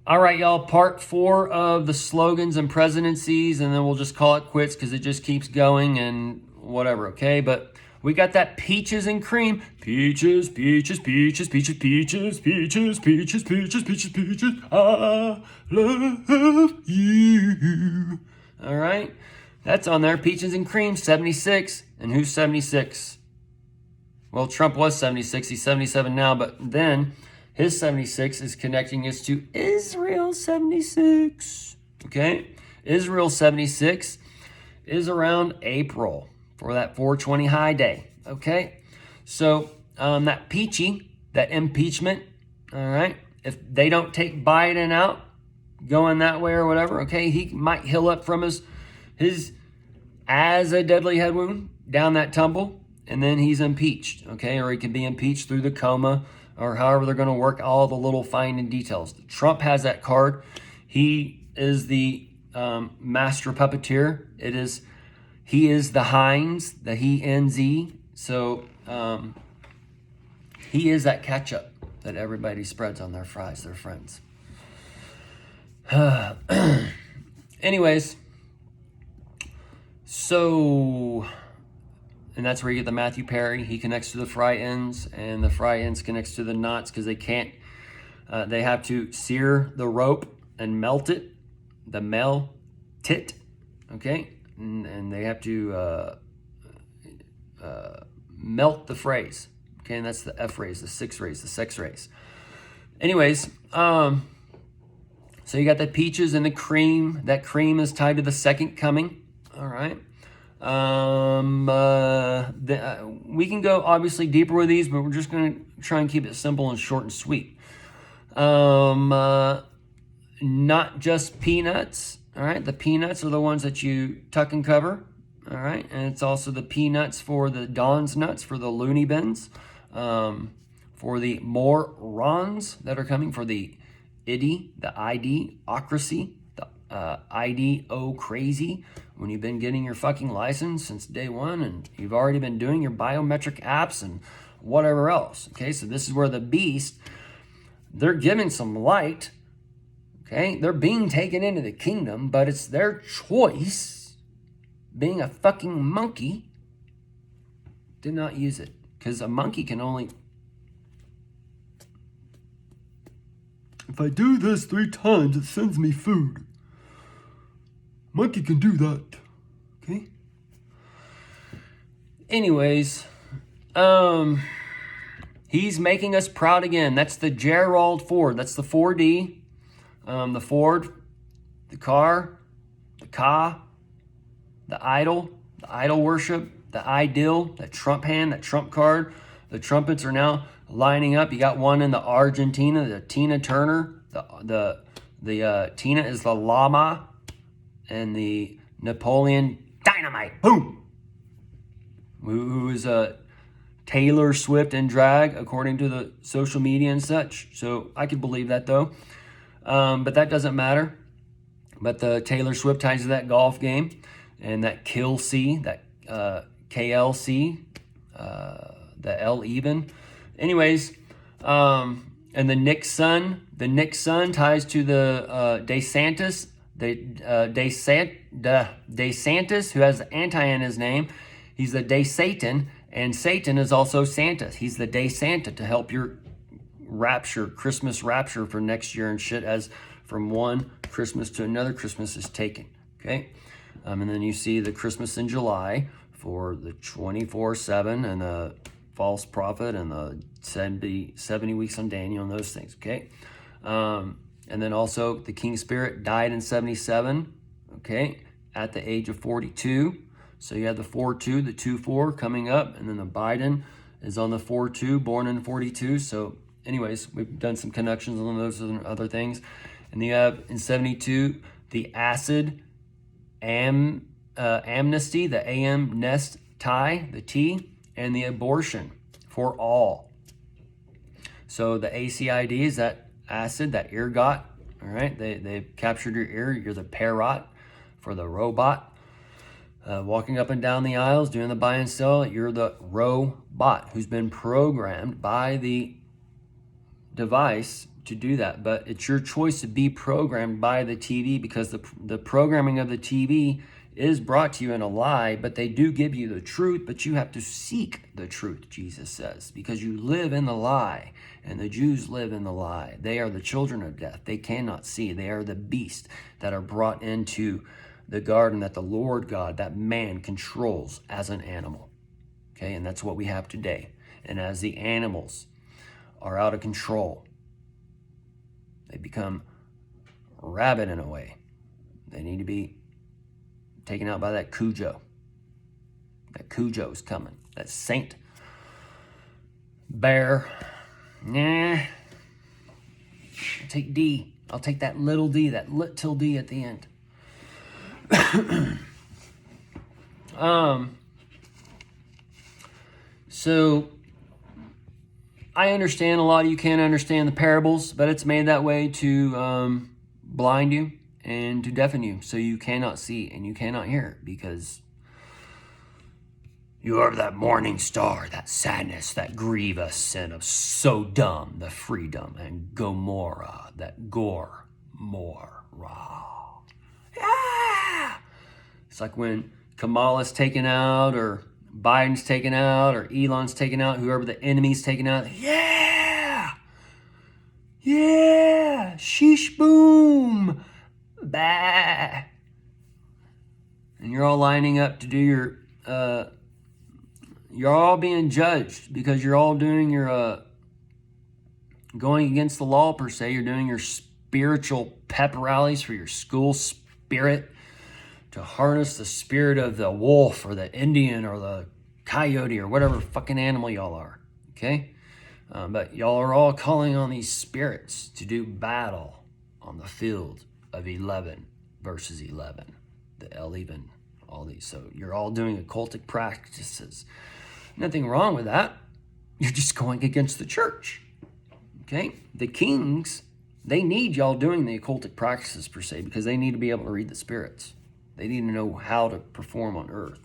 All right, y'all, part 4 of the slogans and presidencies, and then we'll just call it quits because it just keeps going and whatever, okay? But we got that peaches and cream. Peaches, peaches, peaches, peaches, peaches, peaches, peaches, peaches, peaches, peaches. I love you. All right, that's on there. Peaches and cream, 76. And who's 76? Well, Trump was 76. He's 77 now, but then his 76 is connecting us to Israel 76. Okay? Israel 76 is around April for that 420 high day. Okay? So that peachy, that impeachment, all right, if they don't take Biden out going that way or whatever, okay, he might heal up from his as a deadly head wound down that tumble, and then he's impeached, okay? Or he can be impeached through the coma, or however they're going to work all the little fine details. Trump has that card. He is the master puppeteer. He is the Heinz, the He-N-Z. So he is that ketchup that everybody spreads on their fries, their friends. Anyways, so, and that's where you get the Matthew Perry. He connects to the fry ends, and the fry ends connects to the knots because they can't, they have to sear the rope and melt it, okay? And they have to melt the phrase, okay? And that's the F raise, the 6 raise, the sex raise. Anyways, so you got the peaches and the cream. That cream is tied to the second coming. All right. We can go obviously deeper with these, but we're just going to try and keep it simple and short and sweet. Not just peanuts. All right. The peanuts are the ones that you tuck and cover. All right. And it's also the peanuts for the Don's nuts, for the loony bins, for the morons that are coming, for the IDI, the ID-ocracy, the IDO crazy, when you've been getting your fucking license since day one and you've already been doing your biometric apps and whatever else. Okay, so this is where the beast, they're giving some light. Okay, they're being taken into the kingdom, but it's their choice, being a fucking monkey, to not use it. Because a monkey can only... If I do this 3 times, it sends me food. Monkey can do that. Okay? Anyways, he's making us proud again. That's the Gerald Ford. That's the 4D. The Ford, the car, the ka, the idol worship, the ideal, that Trump hand, that Trump card. The trumpets are now lining up. You got one in the Argentina, the Tina Turner. The Tina is the llama, and the Napoleon Dynamite. Boom. Who is a Taylor Swift in drag, according to the social media and such. So I could believe that though, but that doesn't matter. But the Taylor Swift ties to that golf game, and that Kill C, that KLC, the L even. Anyways, and the Nick Sun ties to the DeSantis, DeSantis, who has the anti in his name. He's the DeSatan, and Satan is also Santa. He's the Day Santa to help your rapture, Christmas rapture for next year and shit, as from one Christmas to another Christmas is taken. Okay, and then you see the Christmas in July for the 24/7 and the false prophet and the 70 weeks on Daniel and those things, okay? And then also the King Spirit died in 77, okay, at the age of 42. So you have the 4-2, the 2-4 coming up, and then the Biden is on the 4-2, born in 42. So anyways, we've done some connections on those and other things. And you have in 72, the acid amnesty, the AM nest tie, the T, and the abortion for all. So the ACID is that acid, that ergot. All right, they've captured your ear. You're the parrot for the robot. Walking up and down the aisles, doing the buy and sell. You're the robot who's been programmed by the device to do that, but it's your choice to be programmed by the TV, because the programming of the TV is brought to you in a lie, but they do give you the truth, but you have to seek the truth, Jesus says, because you live in the lie, and the Jews live in the lie. They are the children of death. They cannot see. They are the beasts that are brought into the garden that the Lord God, that man, controls as an animal. Okay, and that's what we have today. And as the animals are out of control, they become rabid in a way. They need to be taken out by that Cujo. That Cujo is coming. That Saint Bear. Nah. I'll take D. I'll take that little d, that little d at the end. So I understand a lot of you can't understand the parables, but it's made that way to blind you and to deafen you, so you cannot see and you cannot hear, because you are that morning star, that sadness, that grievous sin of Sodom, the freedom, and Gomorrah, that gore, more, raw. Yeah! It's like when Kamala's taken out, or Biden's taken out, or Elon's taken out, whoever the enemy's taken out. Yeah! Yeah! Sheesh boom! Bah! And you're all lining up to do your, you're all being judged because you're all doing your, going against the law per se. You're doing your spiritual pep rallies for your school spirit, to harness the spirit of the wolf or the Indian or the coyote or whatever fucking animal y'all are, okay? But y'all are all calling on these spirits to do battle on the field of 11 versus 11, the L-even, all these. So you're all doing occultic practices. Nothing wrong with that. You're just going against the church, okay? The kings, they need y'all doing the occultic practices per se, because they need to be able to read the spirits. They need to know how to perform on earth.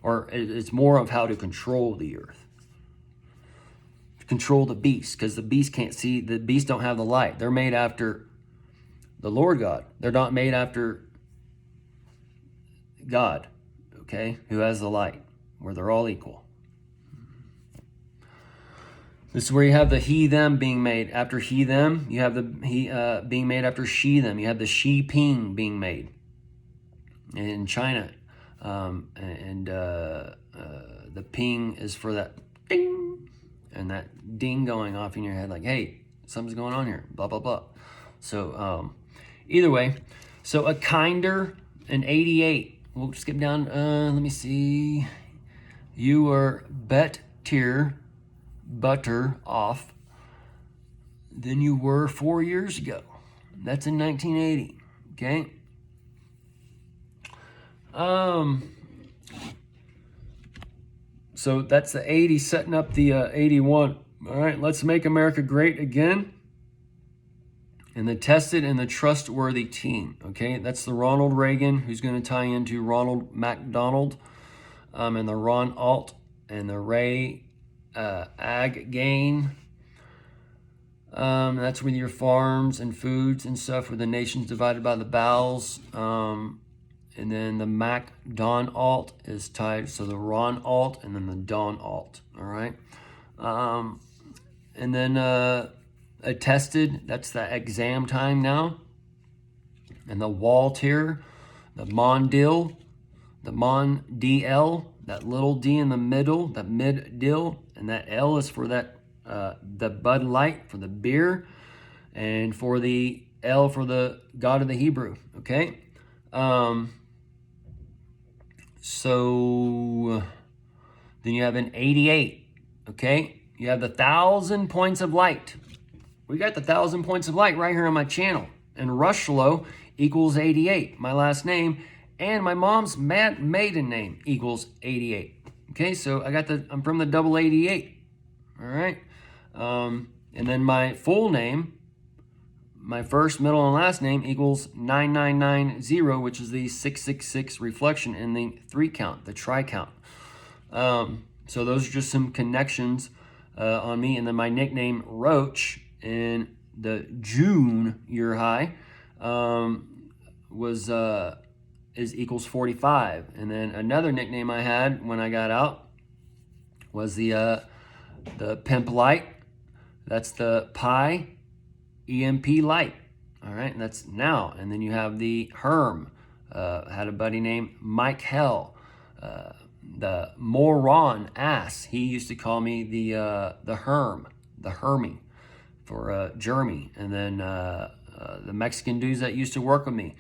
Or it's more of how to control the earth. Control the beast, because the beast can't see. The beasts don't have the light. They're made after the Lord God. They're not made after God, okay, who has the light, where they're all equal. This is where you have the he, them being made after he, them. You have the he being made after she, them. You have the she, ping being made in China. The ping is for that ding, and that ding going off in your head like, hey, something's going on here, blah, blah, blah. So either way, so a kinder, an 88. We'll skip down, let me see. You were better off than you were 4 years ago. That's in 1980, okay? So that's the 80 setting up the 81. All right, let's make America great again. And the tested and the trustworthy team. Okay, that's the Ronald Reagan, who's going to tie into Ronald McDonald, and the Ron Alt and the Ray Ag Gain. That's with your farms and foods and stuff, where the nation's divided by the bowels. And then the Mac Don Alt is tied, so the Ron Alt and then the Don Alt, all right? And then attested, that's the exam time now. And the Waltier, the Mondil, the Mon-D-L, that little D in the middle, that mid-dill, and that L is for that, the Bud Light, for the beer, and for the L for the God of the Hebrew, okay? So then you have an 88, okay? You have the 1,000 points of light. We got the 1,000 points of light right here on my channel. And Rushlow equals 88, my last name, and my mom's maiden name equals 88. Okay, so I'm from the double 88, all right? And then my full name, my first, middle, and last name equals 9990, which is the 666 reflection in the 3 count, the tri-count. So those are just some connections on me. And then my nickname, Roach, in the June year high is equals 45. And then another nickname I had when I got out was the Pimp Light. That's the Pi EMP Light. All right, and that's now. And then you have the Herm. Had a buddy named Mike Hell. The Moron Ass. He used to call me the Herm, the Hermie for Jeremy. And then the Mexican dudes that used to work with me,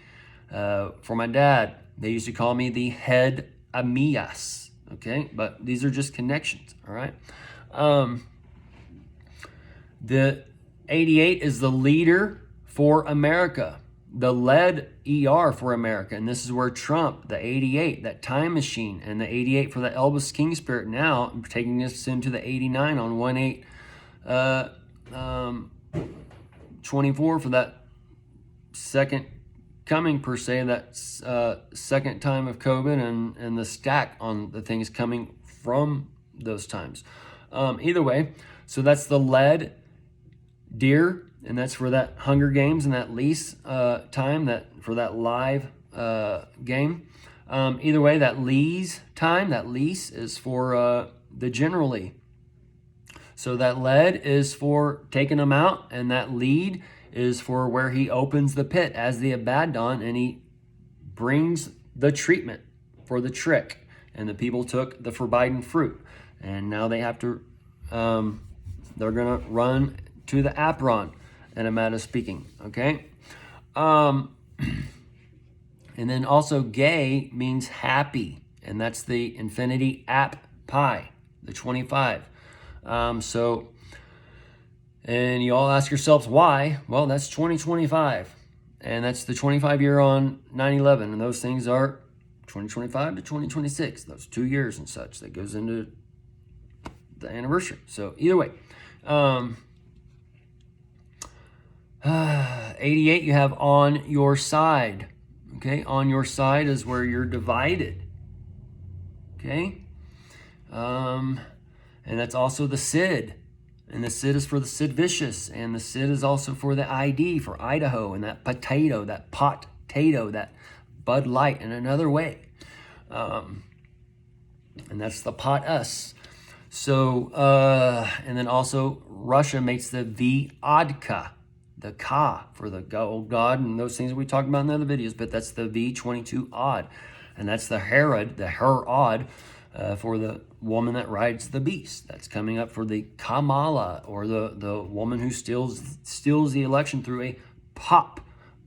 for my dad, they used to call me the Head Amias. Okay, but these are just connections. All right. The 88 is the leader for America, the lead ER for America. And this is where Trump, the 88, that time machine, and the 88 for the Elvis King Spirit now, taking us into the 89 on 1/8/24 for that second coming, per se, that second time of COVID, and the stack on the things coming from those times. Either way, so that's the lead deer, and that's for that Hunger Games and that lease time, that for that live game. Either way, that lease time, that lease is for the generally. So that lead is for taking them out, and that lead is for where he opens the pit as the Abaddon, and he brings the treatment for the trick. And the people took the forbidden fruit, and now they have to, they're going to run to the Apron, in a matter of speaking, okay? And then also gay means happy, and that's the infinity app pi, the 25. And you all ask yourselves why. Well, that's 2025, and that's the 25 year on 9/11, and those things are 2025 to 2026, those 2 years and such. That goes into the anniversary. So either way, 88 you have on your side. Okay, on your side is where you're divided. Okay, and that's also the Sid. And the Sid is for the Sid Vicious. And the Sid is also for the ID for Idaho. And that potato, that pot-tato, that Bud Light in another way. And that's the pot us. So, and then also Russia makes the Vodka, the Ka for the old god, and those things that we talked about in the other videos. But that's the V22 odd. And that's the Herod, the Herod, for the woman that rides the beast. That's coming up for the Kamala, or the woman who steals the election through a pop,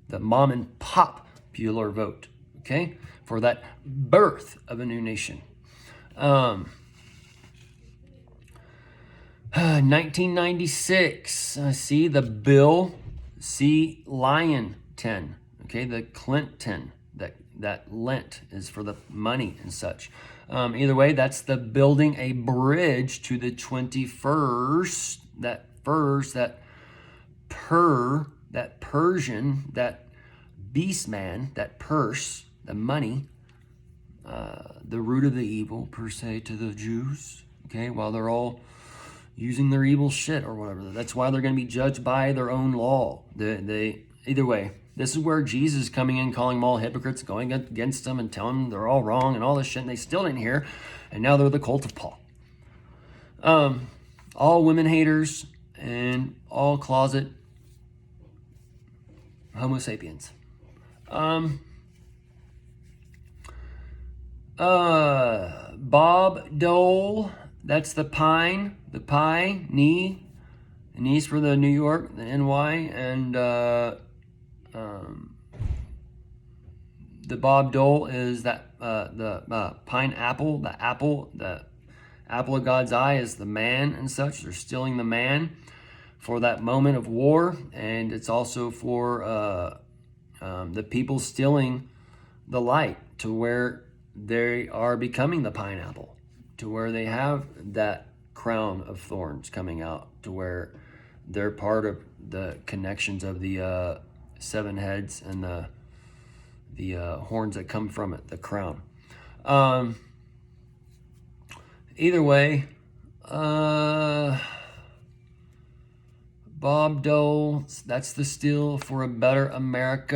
the mom and pop popular vote. Okay, for that birth of a new nation. 1996. See the Bill C. Lyon 10. Okay, the Clinton, that Lent is for the money and such. Either way, that's the building a bridge to the 21st, that Persian, that beast man, that purse, the money, the root of the evil, per se, to the Jews, okay, while they're all using their evil shit or whatever. That's why they're going to be judged by their own law. Either way, this is where Jesus is coming in, calling them all hypocrites, going against them and telling them they're all wrong and all this shit, and they still didn't hear. And now they're the cult of Paul. All women haters and all closet Homo sapiens. Bob Dole, that's the Pine, the Pi, knee. The knees for the New York, the NY, and the Bob Dole is that the pineapple, the apple of God's eye is the man and such. They're stealing the man for that moment of war, and it's also for the people stealing the light to where they are becoming the pineapple, to where they have that crown of thorns coming out, to where they're part of the connections of the 7 heads and the horns that come from it, the crown. Either way, Bob Dole, that's the Steal for a Better America.